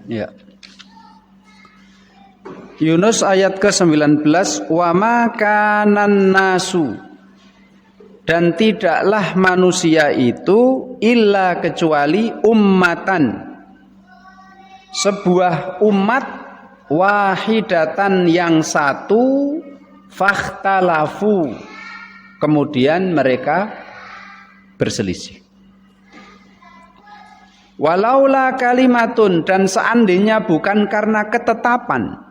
Ya. Yunus ayat ke-19, wa ma kanan nasu, dan tidaklah manusia itu illa kecuali ummatan, sebuah umat, wahidatan yang satu, fakhtalafu, kemudian mereka berselisih. Walaula kalimatun, dan seandainya bukan karena ketetapan,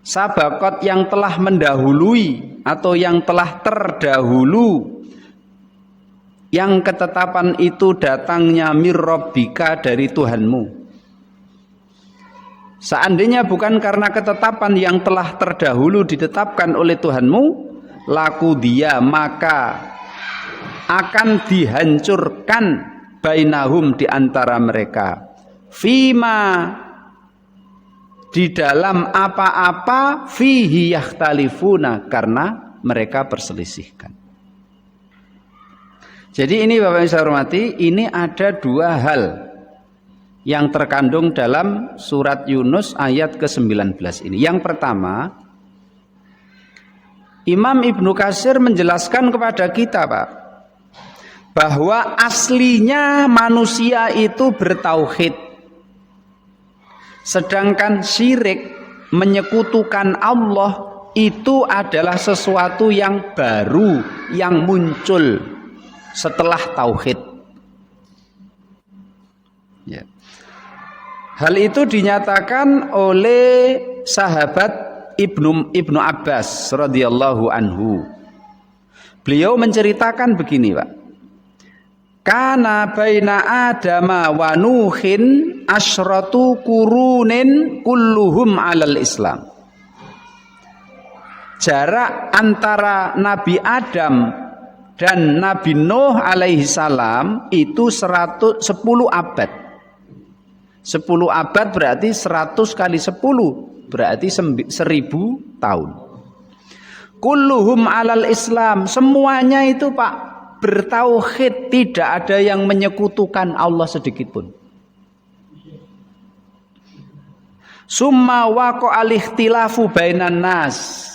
sabakot yang telah mendahului atau yang telah terdahulu, yang ketetapan itu datangnya mir rabbika, dari Tuhanmu. Seandainya bukan karena ketetapan yang telah terdahulu ditetapkan oleh Tuhanmu, laku dia, maka akan dihancurkan bainahum, di antara mereka, fima, di dalam apa-apa, fihi yakhtalifuna, karena mereka berselisihkan. Jadi ini Bapak Ibu saya hormati, ini ada dua hal yang terkandung dalam surat Yunus ayat ke-19 ini. Yang pertama, Imam Ibnu Katsir menjelaskan kepada kita, Pak, bahwa aslinya manusia itu bertauhid. Sedangkan syirik, menyekutukan Allah, itu adalah sesuatu yang baru, yang muncul setelah tauhid. Ya. Hal itu dinyatakan oleh sahabat Ibnu Abbas radhiyallahu anhu. Beliau menceritakan begini, Pak. Kana baina Adama wa Nuhin asyratu kurunin kulluhum alal Islam. Jarak antara Nabi Adam dan Nabi Nuh alaihi salam itu 10 abad. 10 abad berarti 100 kali 10 berarti 1000 tahun. Kulluhum alal Islam, semuanya itu, Pak, bertauhid, tidak ada yang menyekutukan Allah sedikit pun. Summa waqa'al ikhtilafu bainan nas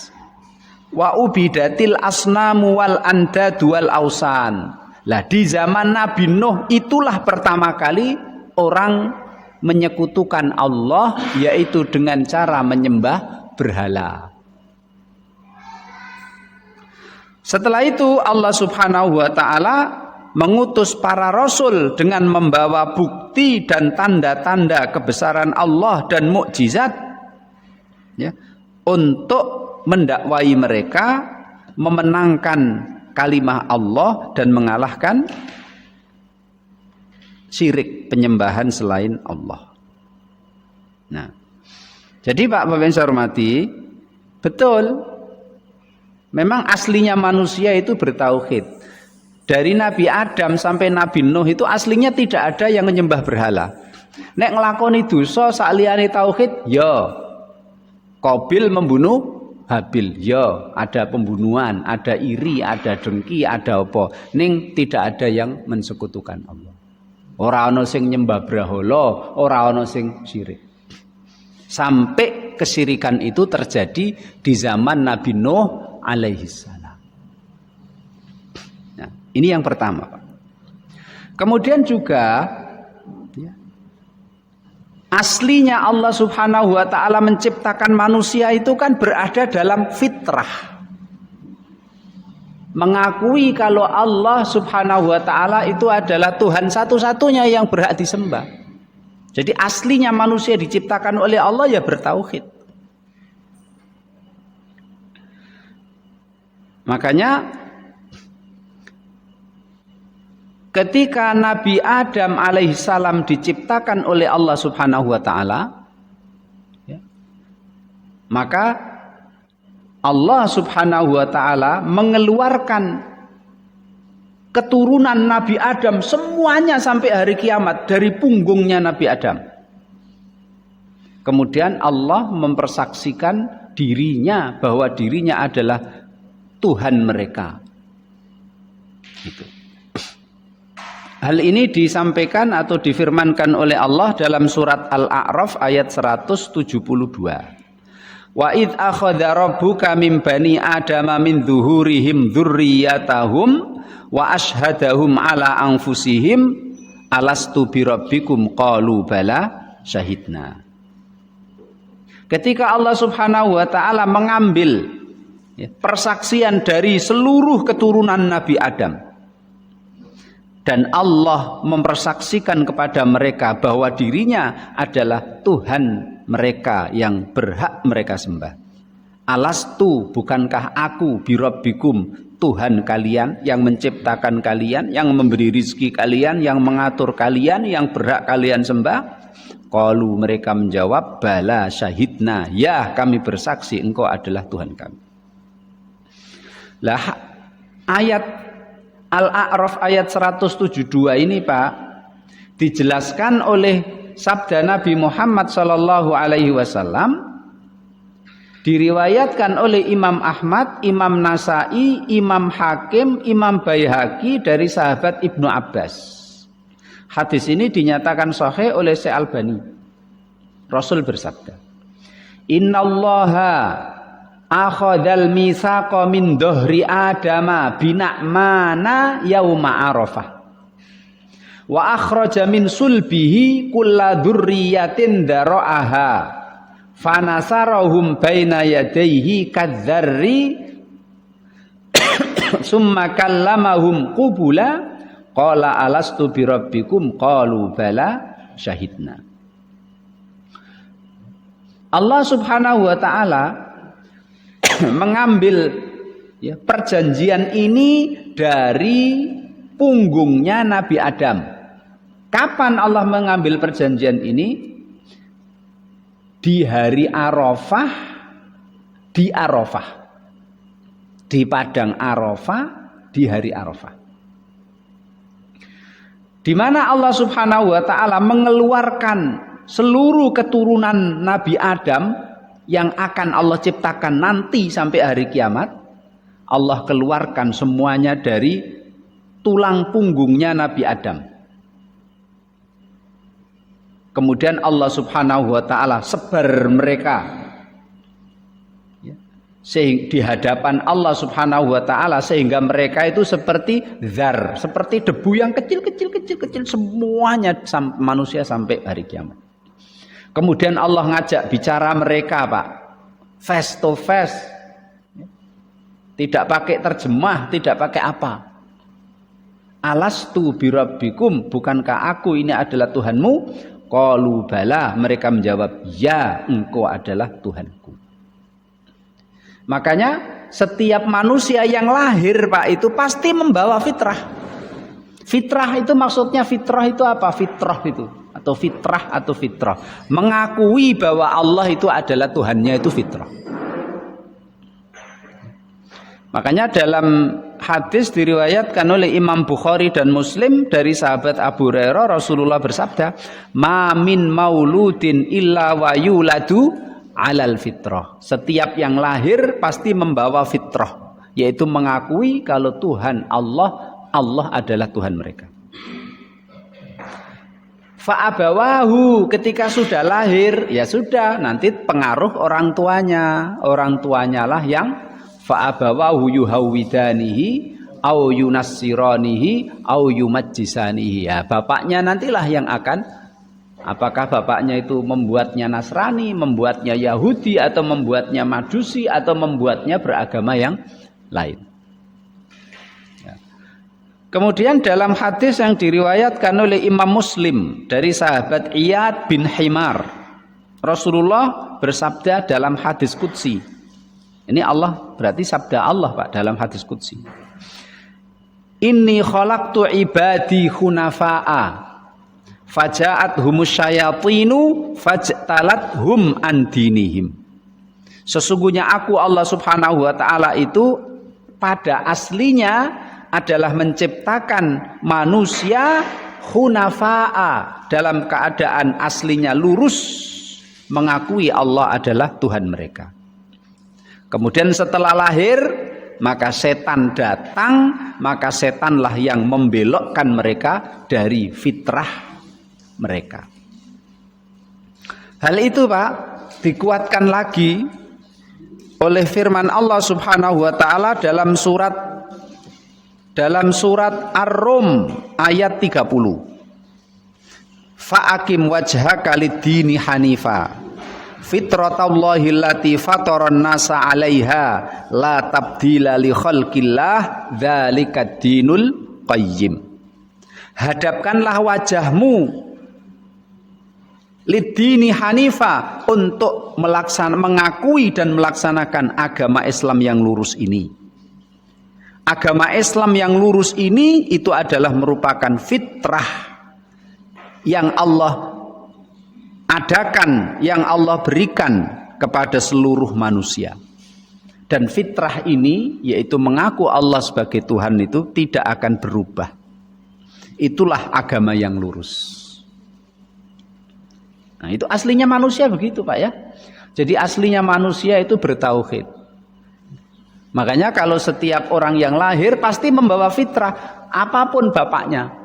wa ubidatil asnamu wal andadu wal ausan. Lah di zaman Nabi Nuh itulah pertama kali orang menyekutukan Allah, yaitu dengan cara menyembah berhala. Setelah itu Allah Subhanahu wa ta'ala mengutus para rasul dengan membawa bukti dan tanda-tanda kebesaran Allah dan mukjizat, ya, untuk mendakwai mereka, memenangkan kalimah Allah dan mengalahkan syirik, penyembahan selain Allah. Nah, jadi Pak Bapak yang saya hormati, betul, memang aslinya manusia itu bertauhid. Dari Nabi Adam sampai Nabi Nuh itu aslinya tidak ada yang menyembah berhala. Nek nglakoni dosa sakliyane tauhid, ya Qabil membunuh Habil, ya ada pembunuhan, ada iri, ada dengki, ada apa. Ning tidak ada yang mensekutukan Allah. Ora ana sing nyembah berhala, ora ana sing syirik. Sampai kesyirikan itu terjadi di zaman Nabi Nuh alaihi salam. Nah, ini yang pertama, Pak. Kemudian juga, ya, aslinya Allah Subhanahu wa ta'ala menciptakan manusia itu kan berada dalam fitrah. Mengakui kalau Allah Subhanahu wa ta'ala itu adalah Tuhan satu-satunya yang berhak disembah. Jadi aslinya manusia diciptakan oleh Allah ya bertauhid. Makanya ketika Nabi Adam alaihissalam diciptakan oleh Allah Subhanahu wa ta'ala, ya, maka Allah Subhanahu wa ta'ala mengeluarkan keturunan Nabi Adam semuanya sampai hari kiamat dari punggungnya Nabi Adam. Kemudian Allah mempersaksikan dirinya bahwa dirinya adalah Tuhan mereka. Gitu. Hal ini disampaikan atau difirmankan oleh Allah dalam surat Al-A'raf ayat 172. Wa id akhadha rabbuka min bani adama min dhuhurihim dzurriyyatahum wa ashhadahum ala anfusihim alastu birabbikum qalu bala syahidna. Ketika Allah Subhanahu wa taala mengambil persaksian dari seluruh keturunan Nabi Adam, dan Allah mempersaksikan kepada mereka bahwa dirinya adalah Tuhan mereka yang berhak mereka sembah. Alastu, bukankah aku birabbikum, Tuhan kalian yang menciptakan kalian, yang memberi rizki kalian, yang mengatur kalian, yang berhak kalian sembah? Qalu, mereka menjawab, bala syahidna, ya kami bersaksi engkau adalah Tuhan kami. Lah ayat Al-A'raf ayat 172 ini Pak dijelaskan oleh sabda Nabi Muhammad sallallahu alaihi wasallam, diriwayatkan oleh Imam Ahmad, Imam Nasai, Imam Hakim, Imam Baihaqi dari sahabat Ibnu Abbas. Hadis ini dinyatakan sahih oleh Syekh Albani. Rasul bersabda, "Innallaha akhadhal mitsaqa min dhahri adama bina'mana yauma arafah wa akhraja min sulbihi kulla dzurriyyatin dara'aha fanasarahum baina yadayhi kadzarri summa kallamahum qubula qala alastu birabbikum qalu bala syahidna." Allah Subhanahu wa taala mengambil perjanjian ini dari punggungnya Nabi Adam. Kapan Allah mengambil perjanjian ini? Di hari Arafah, di Arafah, di padang Arafah, di hari Arafah, di mana Allah Subhanahu wa taala mengeluarkan seluruh keturunan Nabi Adam yang akan Allah ciptakan nanti sampai hari kiamat. Allah keluarkan semuanya dari tulang punggungnya Nabi Adam. Kemudian Allah Subhanahu wa taala sebar mereka sehingga di hadapan Allah Subhanahu wa taala, sehingga mereka itu seperti zar, seperti debu yang kecil semuanya manusia sampai hari kiamat. Kemudian Allah ngajak bicara mereka Pak, face to face, tidak pakai terjemah, tidak pakai apa. Alastu birabbikum, bukankah aku ini adalah Tuhanmu? Qalu bala, mereka menjawab, ya engkau adalah Tuhanku. Makanya setiap manusia yang lahir Pak itu pasti membawa fitrah. Fitrah itu maksudnya, fitrah itu apa? Fitrah itu atau fitrah, mengakui bahwa Allah itu adalah Tuhannya, itu fitrah. Makanya dalam hadis diriwayatkan oleh Imam Bukhari dan Muslim dari sahabat Abu Hurairah, Rasulullah bersabda, "Ma min mauludin illa wa yuladu alal fitrah." Setiap yang lahir pasti membawa fitrah, yaitu mengakui kalau Tuhan Allah adalah Tuhan mereka. Fa'abawahu, ketika sudah lahir, ya sudah, nanti pengaruh orang tuanya lah yang fa'abawahu yuhawwidanihi au yunassiranihi au yumajjisanihi. Ya, bapaknya nantilah yang akan, apakah bapaknya itu membuatnya Nasrani, membuatnya Yahudi, atau membuatnya Majusi, atau membuatnya beragama yang lain. Kemudian dalam hadis yang diriwayatkan oleh Imam Muslim dari sahabat Iyad bin Himar, Rasulullah bersabda dalam hadis qudsi. Ini Allah, berarti sabda Allah Pak dalam hadis qudsi. Inni khalaqtu ibadi hunafa'a faja'at humus syayatinu fajtalathum an dinihim. Sesungguhnya aku Allah Subhanahu wa taala itu pada aslinya adalah menciptakan manusia hunafa'a, dalam keadaan aslinya lurus, mengakui Allah adalah Tuhan mereka. Kemudian setelah lahir maka setan datang, maka setanlah yang membelokkan mereka dari fitrah mereka. Hal itu Pak dikuatkan lagi oleh firman Allah Subhanahu wa taala dalam surat Ar-Rum ayat 30. Fa'akim wajhaka lid-dini hanifa fitratallahi allati fataran nasa 'alaiha la tabdila li khalqillah dzalikad dinul qayyim. Hadapkanlah wajahmu lid-dini hanifa untuk mengakui dan melaksanakan agama Islam yang lurus ini. Agama Islam yang lurus ini itu adalah merupakan fitrah yang Allah adakan, yang Allah berikan kepada seluruh manusia. Dan fitrah ini yaitu mengaku Allah sebagai Tuhan itu tidak akan berubah. Itulah agama yang lurus. Nah, itu aslinya manusia begitu Pak ya. Jadi aslinya manusia itu bertauhid. Makanya kalau setiap orang yang lahir pasti membawa fitrah, apapun bapaknya.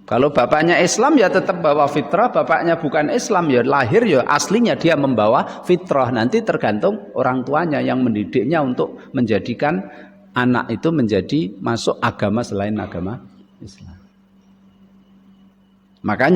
Kalau bapaknya Islam ya tetap bawa fitrah, bapaknya bukan Islam ya lahir ya aslinya dia membawa fitrah. Nanti tergantung orang tuanya yang mendidiknya untuk menjadikan anak itu menjadi masuk agama selain agama Islam. Makanya